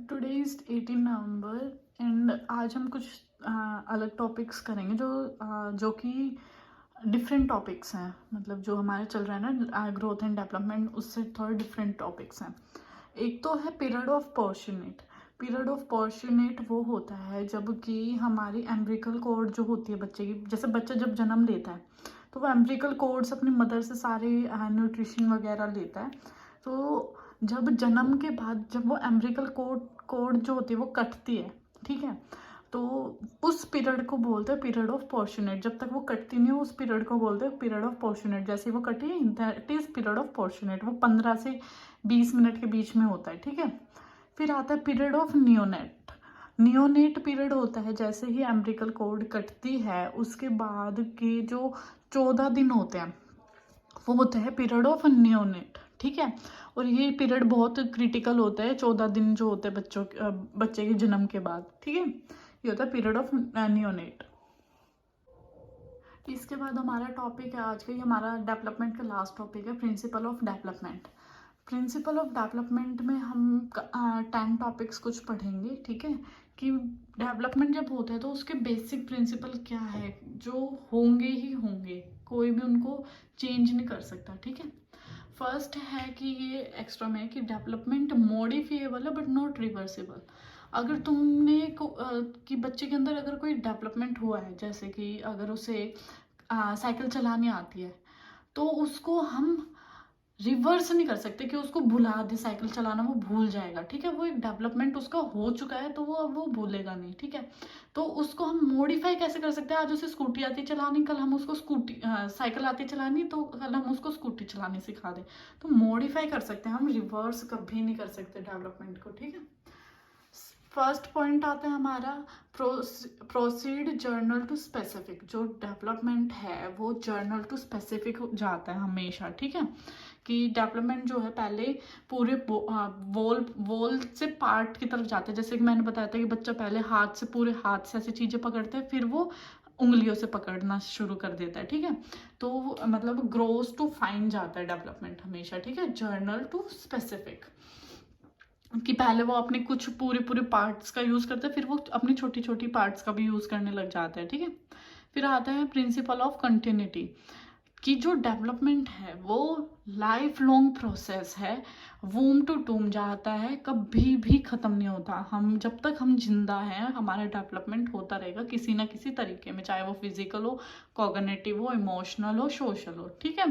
Today is 18 November and आज हम कुछ अलग टॉपिक्स करेंगे जो कि डिफरेंट टॉपिक्स हैं। मतलब जो हमारे चल रहा है ना ग्रोथ एंड डेवलपमेंट, उससे थोड़े डिफरेंट टॉपिक्स हैं। एक तो है पीरियड ऑफ पोर्शनेट। पीरियड ऑफ पोर्शनेट वो होता है जब कि हमारी एम्ब्रिकल कॉर्ड जो होती है बच्चे की, जैसे बच्चा जब जन्म लेता है तो वो एम्ब्रिकल कॉर्ड्स अपनी मदर से सारे न्यूट्रिशन वगैरह लेता है। तो जब जन्म के बाद जब वो एम्ब्रिकल कोड जो होती है वो कटती है, ठीक है, तो उस पीरियड को बोलते हैं पीरियड ऑफ पोर्शनेट। जब तक वो कटती नहीं है उस पीरियड को बोलते हैं पीरियड ऑफ पोर्शनेट। जैसे ही वो कटी दैट इज पीरियड ऑफ पोर्शनेट। वो 15 से 20 मिनट के बीच में होता है, ठीक है। फिर आता है period of neonate. Neonate period होता है जैसे ही एम्ब्रिकल कोड कटती है उसके बाद के जो 14 दिन होते हैं वो होता है पीरियड ऑफ नियोनेट, ठीक है। और ये पीरियड बहुत क्रिटिकल होता है, 14 दिन जो होते हैं बच्चे के जन्म के बाद, ठीक है। ये होता है पीरियड ऑफ नियोनेट। इसके बाद हमारा टॉपिक है आज का, ये हमारा डेवलपमेंट का लास्ट टॉपिक है, principle of development. Principle of development में हम 10 टॉपिक्स कुछ पढ़ेंगे, ठीक है। कि डेवलपमेंट जब होता है तो उसके बेसिक प्रिंसिपल क्या है जो होंगे ही होंगे, कोई भी उनको चेंज नहीं कर सकता, ठीक है। फर्स्ट है कि ये एक्स्ट्रा में है कि डेवलपमेंट मॉडिफिएबल है बट नॉट रिवर्सिबल। अगर कि बच्चे के अंदर अगर कोई डेवलपमेंट हुआ है, जैसे कि अगर उसे साइकिल चलानी आती है तो उसको हम रिवर्स नहीं कर सकते कि उसको भुला दे साइकिल चलाना, वो भूल जाएगा, ठीक है। वो एक डेवलपमेंट उसका हो चुका है तो वो अब वो भूलेगा नहीं, ठीक है। तो उसको हम मॉडिफाई कैसे कर सकते हैं? आज उसे स्कूटी आती चलानी, कल हम उसको साइकिल आती चलानी तो कल हम उसको स्कूटी चलानी सिखा दें। तो मॉडिफाई कर सकते हैं हम, रिवर्स कभी नहीं कर सकते डेवलपमेंट को, ठीक है। फर्स्ट पॉइंट आता है हमारा प्रोसीड जर्नल टू स्पेसिफिक। जो डेवलपमेंट है वो जर्नल टू स्पेसिफिक जाता है हमेशा, ठीक है। कि डेवलपमेंट जो है पहले पूरे वोल से पार्ट की तरफ जाता है। जैसे कि मैंने बताया था कि बच्चा पहले पूरे हाथ से ऐसी चीज़ें पकड़ता है, फिर वो उंगलियों से पकड़ना शुरू कर देता है, ठीक है। तो मतलब ग्रोस टू फाइन जाता है डेवलपमेंट हमेशा, ठीक है। जर्नल टू स्पेसिफिक कि पहले वो अपने कुछ पूरे पूरे पार्ट्स का यूज़ करते हैं, फिर वो अपनी छोटी छोटी पार्ट्स का भी यूज़ करने लग जाता है, ठीक है। फिर आता है प्रिंसिपल ऑफ कंटिन्यूटी कि जो डेवलपमेंट है वो लाइफ लॉन्ग प्रोसेस है, वूम टू टूम जाता है, कभी भी ख़त्म नहीं होता। हम जब तक हम जिंदा हैं हमारा डेवलपमेंट होता रहेगा किसी ना किसी तरीके में, चाहे वो फिजिकल हो, कॉग्निटिव हो, इमोशनल हो, सोशल हो, ठीक है।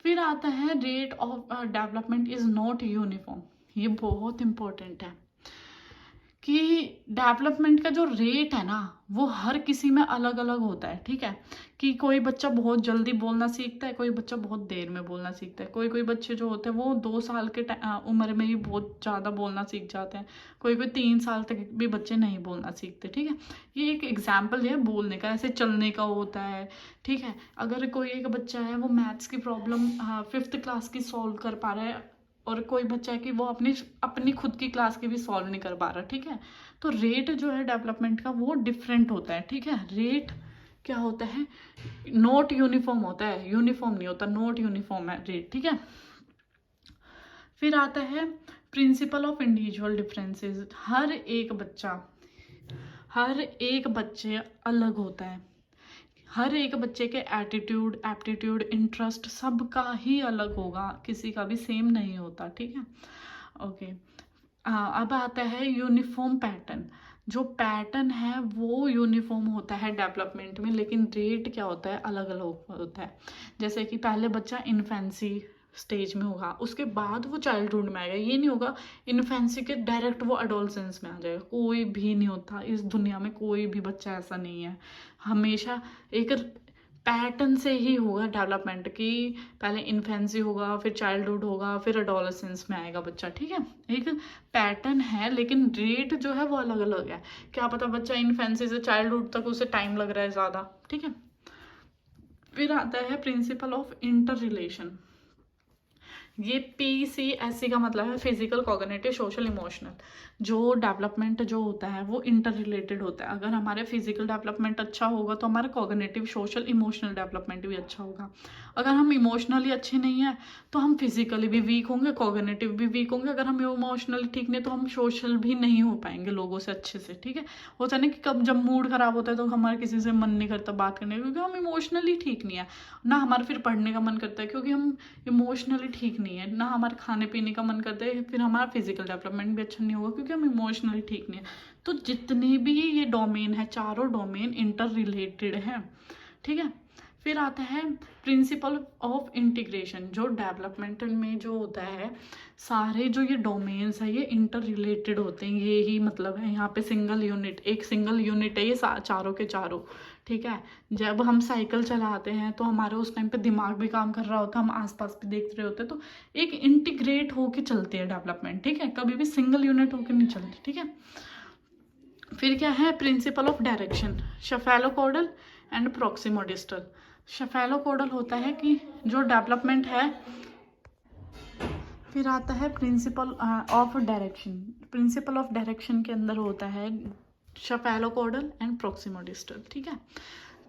फिर आता है rate of development is not uniform. ये बहुत इंपॉर्टेंट है कि डेवलपमेंट का जो रेट है ना वो हर किसी में अलग अलग होता है, ठीक है। कि कोई बच्चा बहुत जल्दी बोलना सीखता है, कोई बच्चा बहुत देर में बोलना सीखता है। कोई बच्चे जो होते हैं वो 2 साल के उम्र में ही बहुत ज़्यादा बोलना सीख जाते हैं। कोई 3 साल तक भी बच्चे नहीं बोलना सीखते, ठीक है। ये एक एग्जाम्पल है बोलने का, ऐसे चलने का होता है, ठीक है। अगर कोई एक बच्चा है वो मैथ्स की प्रॉब्लम 5th क्लास की सॉल्व कर पा रहा है और कोई बच्चा है कि वो अपनी खुद की क्लास की भी सॉल्व नहीं कर पा रहा, ठीक है। तो रेट जो है डेवलपमेंट का वो डिफरेंट होता है, ठीक है। रेट क्या होता है? नॉट यूनिफॉर्म होता है, यूनिफॉर्म नहीं होता, नॉट यूनिफॉर्म है रेट, ठीक है। फिर आता है प्रिंसिपल ऑफ इंडिविजुअल डिफरेंसेस। हर एक बच्चे अलग होता है। हर एक बच्चे के एटीट्यूड, एप्टीट्यूड, इंटरेस्ट सबका ही अलग होगा, किसी का भी सेम नहीं होता, ठीक है। ओके, अब आता है यूनिफॉर्म पैटर्न। जो पैटर्न है वो यूनिफॉर्म होता है डेवलपमेंट में, लेकिन रेट क्या होता है? अलग अलग होता है। जैसे कि पहले बच्चा इन्फेंसी स्टेज में होगा, उसके बाद वो चाइल्डहुड में आएगा। ये नहीं होगा इन्फेंसी के डायरेक्ट वो अडोलसेंस में आ जाएगा, कोई भी नहीं होता इस दुनिया में, कोई भी बच्चा ऐसा नहीं है। हमेशा एक पैटर्न से ही होगा डेवलपमेंट की, पहले इन्फेंसी होगा, फिर चाइल्डहुड होगा, फिर अडोलसेंस में आएगा बच्चा, ठीक है। एक पैटर्न है लेकिन रेट जो है वो अलग अलग है। क्या पता बच्चा इन्फेंसी से चाइल्डहुड तक उसे टाइम लग रहा है ज़्यादा, ठीक है। फिर आता है प्रिंसिपल ऑफ इंटर रिलेशन ये PCSC का मतलब है फिजिकल, कॉग्निटिव, सोशल, इमोशनल। जो डेवलपमेंट जो होता है वो इंटर रिलेटेड होता है। अगर हमारे फिजिकल डेवलपमेंट अच्छा होगा तो हमारा कॉग्निटिव, सोशल, इमोशनल डेवलपमेंट भी अच्छा होगा। अगर हम इमोशनली अच्छे नहीं हैं तो हम फिजिकली भी वीक होंगे, कॉग्निटिव भी वीक होंगे। अगर हम इमोशनली ठीक नहीं तो हम सोशल भी नहीं हो पाएंगे लोगों से अच्छे से, ठीक है। होता है ना कि कब जब मूड खराब होता है तो हमारा किसी से मन नहीं करता बात करने का, क्योंकि हम इमोशनली ठीक नहीं है। ना हमारा फिर पढ़ने का मन करता है क्योंकि हम इमोशनली ठीक नहीं है। ना हमारे खाने पीने का मन करता है, फिर हमारा फिजिकल डेवलपमेंट भी अच्छा नहीं होगा क्योंकि हम इमोशनली ठीक नहीं है। तो जितने भी ये डोमेन है, चारों डोमेन इंटर रिलेटेड हैं, ठीक है। फिर आता है प्रिंसिपल ऑफ इंटीग्रेशन। जो डेवलपमेंट में जो होता है, सारे जो ये डोमेन्स है ये इंटर रिलेटेड होते हैं, ये ही मतलब है। यहाँ पे सिंगल यूनिट, एक सिंगल यूनिट है ये चारों के चारों, ठीक है। जब हम साइकिल चलाते हैं तो हमारे उस टाइम पे दिमाग भी काम कर रहा होता है, हम आसपास भी देख रहे होते हैं, तो एक इंटीग्रेट होके चलती है डेवलपमेंट, ठीक है। कभी भी सिंगल यूनिट होके नहीं चलती, ठीक है। फिर क्या है प्रिंसिपल ऑफ डायरेक्शन, शेफेलोपोडल एंड प्रॉक्सिमोडिस्टल। शेफेलोपोडल होता है कि जो डेवलपमेंट है। फिर आता है principle of direction. Principle of direction के अंदर होता है शेफेलोपोडल एंड प्रॉक्सिमोडिस्टल, ठीक है।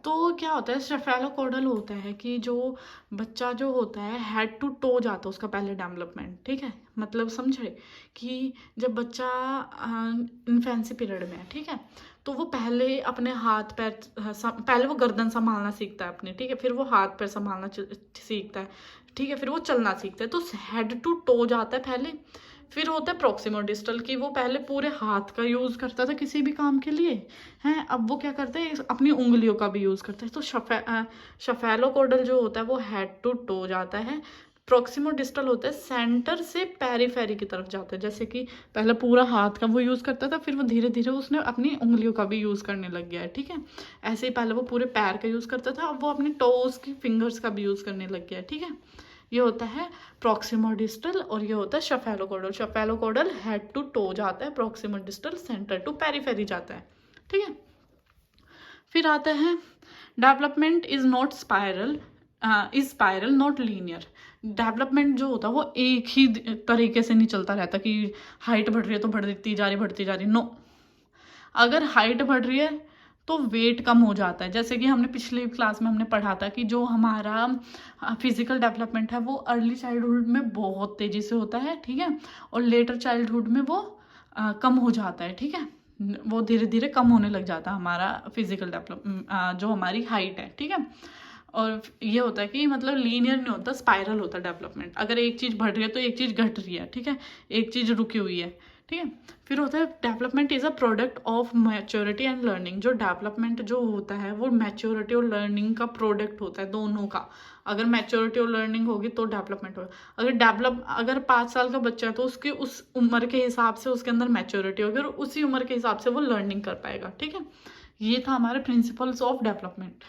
तो क्या होता है, शेफेलोपोडल होता है कि जो बच्चा जो होता है हेड टू टो जाता है उसका पहले डेवलपमेंट, ठीक है। मतलब समझे कि जब बच्चा इन्फेंसी पीरियड में है, ठीक है, तो वो पहले अपने हाथ पैर पहले वो गर्दन संभालना सीखता है अपने, ठीक है। फिर वो हाथ पैर संभालना सीखता है, ठीक है। फिर वो चलना सीखता है, तो हेड टू टो जाता है पहले। फिर होता है प्रॉक्सिमोडिस्टल कि वो पहले पूरे हाथ का यूज़ करता था किसी भी काम के लिए, हैं। अब वो क्या करता है, अपनी उंगलियों का भी यूज़ करता है। तो शेफेलोपोडल जो होता है वो हेड टू टो जाता है। प्रॉक्सिमोडिस्टल होता है सेंटर से पेरीफेरी की तरफ जाता है। जैसे कि पहले पूरा हाथ का वो यूज़ करता था, फिर वो धीरे धीरे उसने अपनी उंगलियों का भी यूज़ करने लग गया है, ठीक है। ऐसे ही पहले वो पूरे पैर का यूज़ करता था, अब वो अपने टोज की फिंगर्स का भी यूज़ करने लग गया है, ठीक है। ये होता है प्रॉक्सिमोडिस्टल और ये होता है शेफेलोपोडल। शेफेलोपोडल हेड टू टो जाता है, प्रॉक्सिमोडिस्टल सेंटर टू पेरीफेरी जाता है, ठीक है। फिर आता है development is not spiral, is spiral not linear. Development जो होता है वो एक ही तरीके से नहीं चलता रहता कि हाइट बढ़ रही है तो बढ़ती जा रही, नो। अगर हाइट बढ़ रही है तो वेट कम हो जाता है। जैसे कि हमने पिछले क्लास में हमने पढ़ा था कि जो हमारा फिजिकल डेवलपमेंट है वो अर्ली चाइल्डहुड में बहुत तेज़ी से होता है, ठीक है, और लेटर चाइल्डहुड में वो कम हो जाता है, ठीक है। वो धीरे धीरे कम होने लग जाता है हमारा फिजिकल डेवलपमेंट, जो हमारी हाइट है, ठीक है। और ये होता है कि मतलब लीनियर नहीं होता, स्पाइरल होता है डेवलपमेंट। अगर एक चीज़ बढ़ रही है तो एक चीज़ घट रही है, ठीक है, एक चीज़ रुकी हुई है, ठीक है। फिर होता है development is a product of maturity and learning. जो डेवलपमेंट जो होता है वो मैच्योरिटी और लर्निंग का प्रोडक्ट होता है, दोनों का। अगर मैच्योरिटी और लर्निंग होगी तो डेवलपमेंट होगा। अगर 5 साल का बच्चा है तो उसकी उस उम्र के हिसाब से उसके अंदर मैच्योरिटी होगी और उसी उम्र के हिसाब से वो लर्निंग कर पाएगा, ठीक है। ये था हमारे प्रिंसिपल्स ऑफ डेवलपमेंट।